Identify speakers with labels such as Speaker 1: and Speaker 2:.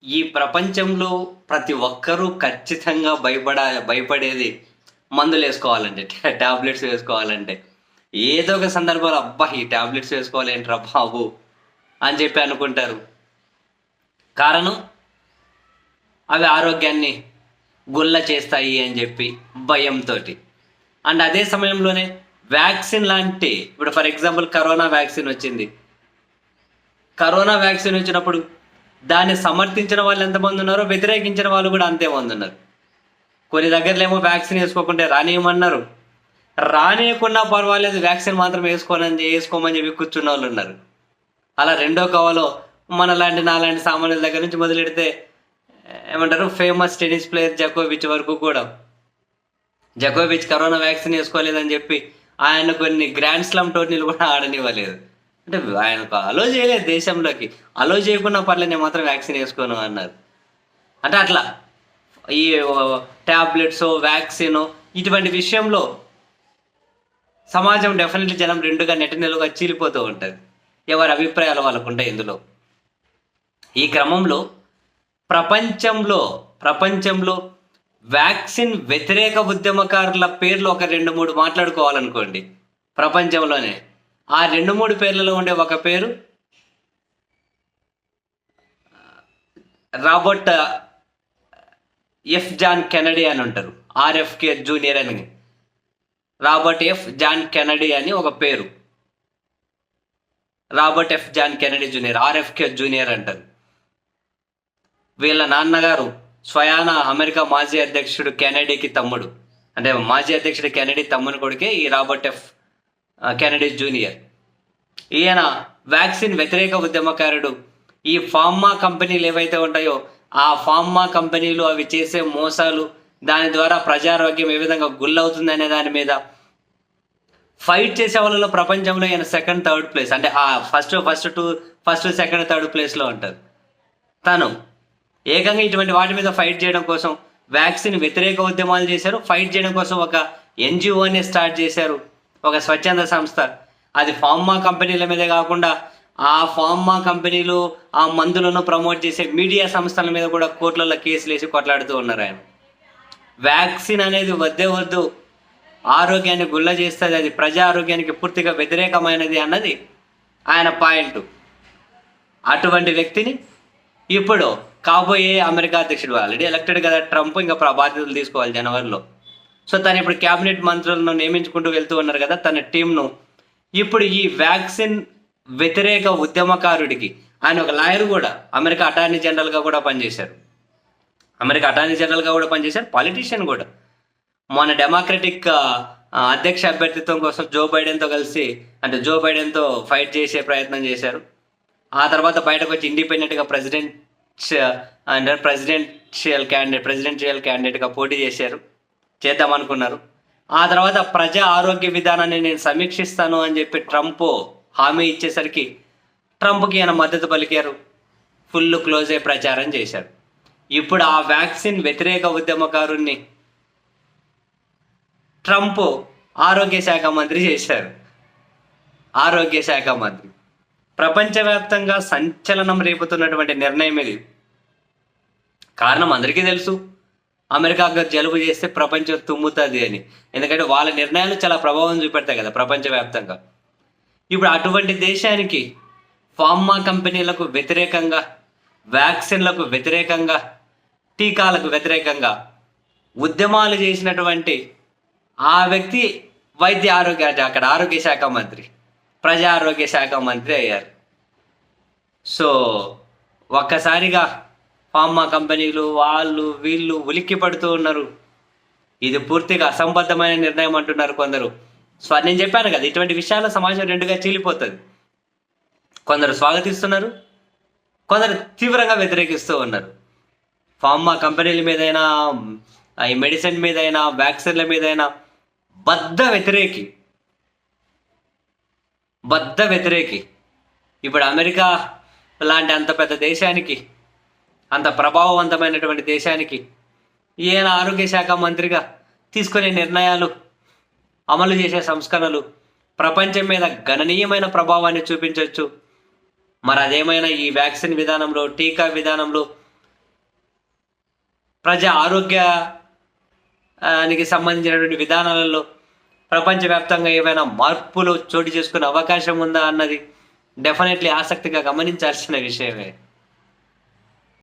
Speaker 1: ఈ ప్రపంచంలో ప్రతి ఒక్కరూ ఖచ్చితంగా భయపడేది మందులేసుకోవాలంటే. టాబ్లెట్స్ వేసుకోవాలంటే. ఏదో ఒక సందర్భంలో అబ్బా! ఈ టాబ్లెట్స్ వేసుకోవాలేంట్రా బాబు! అని చెప్పి అనుకుంటారు. కారణం అవి ఆరోగ్యాన్ని గుల్ల చేస్తాయి అని చెప్పి భయంతోటి. అండ్ అదే సమయంలోనే వ్యాక్సిన్ లాంటి ఇప్పుడు ఫర్ ఎగ్జాంపుల్ కరోనా వ్యాక్సిన్ వచ్చింది. కరోనా వ్యాక్సిన్ వచ్చినప్పుడు దాన్ని సమర్థించిన వాళ్ళు ఎంతమంది ఉన్నారో, వ్యతిరేకించిన వాళ్ళు కూడా అంతే మంది ఉన్నారు. కొన్ని దగ్గరలేమో వ్యాక్సిన్ వేసుకోకుంటే రానియమన్నారు. రానియకున్నా పర్వాలేదు వ్యాక్సిన్ మాత్రం వేసుకోమని చెప్పి కూర్చున్న వాళ్ళు ఉన్నారు. అలా రెండో కవలో మనలాంటి నాలాంటి సామాన్యుల దగ్గర నుంచి మొదలెడితే ఏమంటారు ఫేమస్ టెన్నిస్ ప్లేయర్ జకోవిచ్ వరకు కూడా. జకోవిచ్ కరోనా వ్యాక్సిన్ వేసుకోలేదని చెప్పి ఆయన కొన్ని గ్రాండ్ స్లామ్ టోర్నీలు కూడా ఆడనివ్వలేదు. అంటే ఆయనకు అలో చేయలేదు దేశంలోకి. అలో చేయకుండా పర్లేదు నేను మాత్రం వ్యాక్సిన్ వేసుకోను అన్నారు. అంటే అట్లా ఈ ట్యాబ్లెట్స్ వ్యాక్సిన్ ఇటువంటి విషయంలో సమాజం డెఫినెట్లీ జనం రెండుగా నెలలుగా చీలిపోతూ ఉంటుంది. ఎవరి అభిప్రాయాలు వాళ్ళకు ఉంటాయి ఇందులో. ఈ క్రమంలో ప్రపంచంలో వ్యాక్సిన్ వ్యతిరేక ఉద్యమకారుల పేర్లు ఒక 2-3 మాట్లాడుకోవాలనుకోండి. ప్రపంచంలోనే ఆ 2-3 పేర్లలో ఉండే ఒక పేరు రాబర్ట్ ఎఫ్ జాన్ కెనడీ అని ఉంటారు. ఆర్ఎఫ్కే జూనియర్ అని. రాబర్ట్ ఎఫ్ జాన్ కెనడీ అని ఒక పేరు. Robert F John Kennedy junior, RFK junior అంటారు. వీళ్ళ నాన్నగారు స్వయాన అమెరికా మాజీ అధ్యక్షుడు కెనడీకి తమ్ముడు. అంటే మాజీ అధ్యక్షుడు కెనడీ తమ్ముని కొడుకే ఈ రాబర్ట్ ఎఫ్ కెనడీ జూనియర్. ఈయన వ్యాక్సిన్ వ్యతిరేక ఉద్యమకారుడు. ఈ ఫార్మా కంపెనీలు ఏవైతే ఉంటాయో ఆ ఫార్మా కంపెనీలు అవి చేసే మోసాలు, దాని ద్వారా ప్రజారోగ్యం ఏ విధంగా గుల్లవుతుంది అనే దాని మీద ఫైట్ చేసే వాళ్ళలో ప్రపంచంలో ఈయన 2nd, 3rd ప్లేస్. అంటే ఆ ఫస్ట్ 2nd, 3rd ప్లేస్లో ఉంటారు. తను ఏకంగా ఇటువంటి వాటి మీద ఫైట్ చేయడం కోసం వ్యాక్సిన్ వ్యతిరేక ఉద్యమాలు చేశారు. ఫైట్ చేయడం కోసం ఒక ఎన్జిఓని స్టార్ట్ చేశారు, ఒక స్వచ్ఛంద సంస్థ. అది ఫార్మా కంపెనీల మీదే కాకుండా ఆ ఫార్మా కంపెనీలు ఆ మందులను ప్రమోట్ చేసే మీడియా సంస్థల మీద కూడా కోర్టులలో కేసులు వేసి కొట్లాడుతూ ఉన్నారు. ఆయన వ్యాక్సిన్ అనేది వద్దు, ఆరోగ్యాన్ని గుల్ల చేస్తుంది, అది ప్రజా ఆరోగ్యానికి పూర్తిగా వ్యతిరేకమైనది అన్నది ఆయన పాయింట్. అటువంటి వ్యక్తిని ఇప్పుడు కాబోయే అమెరికా అధ్యక్షుడు, ఆల్రెడీ ఎలక్టెడ్ కదా ట్రంప్, ఇంకా బాధ్యతలు తీసుకోవాలి జనవరిలో. సో తను ఇప్పుడు క్యాబినెట్ మంత్రులను నియమించుకుంటూ వెళ్తూ ఉన్నారు కదా తన టీంను. ఇప్పుడు ఈ వ్యాక్సిన్ వ్యతిరేక ఉద్యమకారుడికి ఆయన ఒక లాయర్ కూడా, అమెరికా అటార్నీ జనరల్గా కూడా పనిచేశారు. పాలిటీషియన్ కూడా. మన డెమోక్రటిక్ అధ్యక్ష అభ్యర్థిత్వం కోసం జో బైడెన్తో ఫైట్ చేసే ప్రయత్నం చేశారు. ఆ తర్వాత బయటకు వచ్చి ఇండిపెండెంట్గా ప్రెసిడెన్షియల్ క్యాండిడేట్గా పోటీ చేద్దామనుకున్నారు. ఆ తర్వాత ప్రజా ఆరోగ్య విధానాన్ని నేను సమీక్షిస్తాను అని చెప్పి ట్రంప్ హామీ ఇచ్చేసరికి ట్రంప్కి ఆయన మద్దతు పలికారు. ఫుల్ క్లోజ్ అయ్యి ప్రచారం చేశారు. ఇప్పుడు ఆ వ్యాక్సిన్ వ్యతిరేక ఉద్యమకారుణ్ణి ట్రంప్ ఆరోగ్య శాఖ మంత్రి చేశారు. ప్రపంచవ్యాప్తంగా సంచలనం రేపుతున్నటువంటి నిర్ణయం ఇది. కారణం అందరికీ తెలుసు, అమెరికాకు జలుబు చేస్తే ప్రపంచం తుమ్ముతుంది అని. ఎందుకంటే వాళ్ళ నిర్ణయాలు చాలా ప్రభావం చూపెడతాయి కదా ప్రపంచవ్యాప్తంగా. ఇప్పుడు అటువంటి దేశానికి ఫార్మా కంపెనీలకు వ్యతిరేకంగా, వ్యాక్సిన్లకు వ్యతిరేకంగా, టీకాలకు వ్యతిరేకంగా ఉద్యమాలు చేసినటువంటి ఆ వ్యక్తి అక్కడ ఆరోగ్య శాఖ మంత్రి, ప్రజా ఆరోగ్య శాఖ మంత్రి అయ్యారు. సో ఒక్కసారిగా ఫార్మా కంపెనీలు వాళ్ళు వీళ్ళు ఉలిక్కి పడుతూ ఉన్నారు. ఇది పూర్తిగా అసంబద్ధమైన నిర్ణయం అంటున్నారు కొందరు. నేను చెప్పాను కదా, ఇటువంటి విషయాల సమాజం రెండుగా చీలిపోతుంది. కొందరు స్వాగతిస్తున్నారు, కొందరు తీవ్రంగా వ్యతిరేకిస్తూ ఉన్నారు. ఫార్మా కంపెనీల మీదైనా, ఈ మెడిసిన్ మీదైనా, వ్యాక్సిన్ల మీదైనా బద్ధ వ్యతిరేకి. ఇప్పుడు అమెరికా లాంటి అంత పెద్ద దేశానికి, అంత ప్రభావవంతమైనటువంటి దేశానికి ఈయన ఆరోగ్య శాఖ మంత్రిగా తీసుకునే నిర్ణయాలు, అమలు చేసే సంస్కరణలు ప్రపంచం మీద గణనీయమైన ప్రభావాన్ని చూపించవచ్చు. మరి అదేమైనా ఈ వ్యాక్సిన్ విధానంలో, టీకా విధానంలో ప్రజా ఆరోగ్యానికి సంబంధించినటువంటి విధానాలలో ప్రపంచవ్యాప్తంగా ఏమైనా మార్పులు చోటు చేసుకునే అవకాశం ఉందా అన్నది డెఫినెట్లీ ఆసక్తిగా గమనించాల్సిన విషయమే.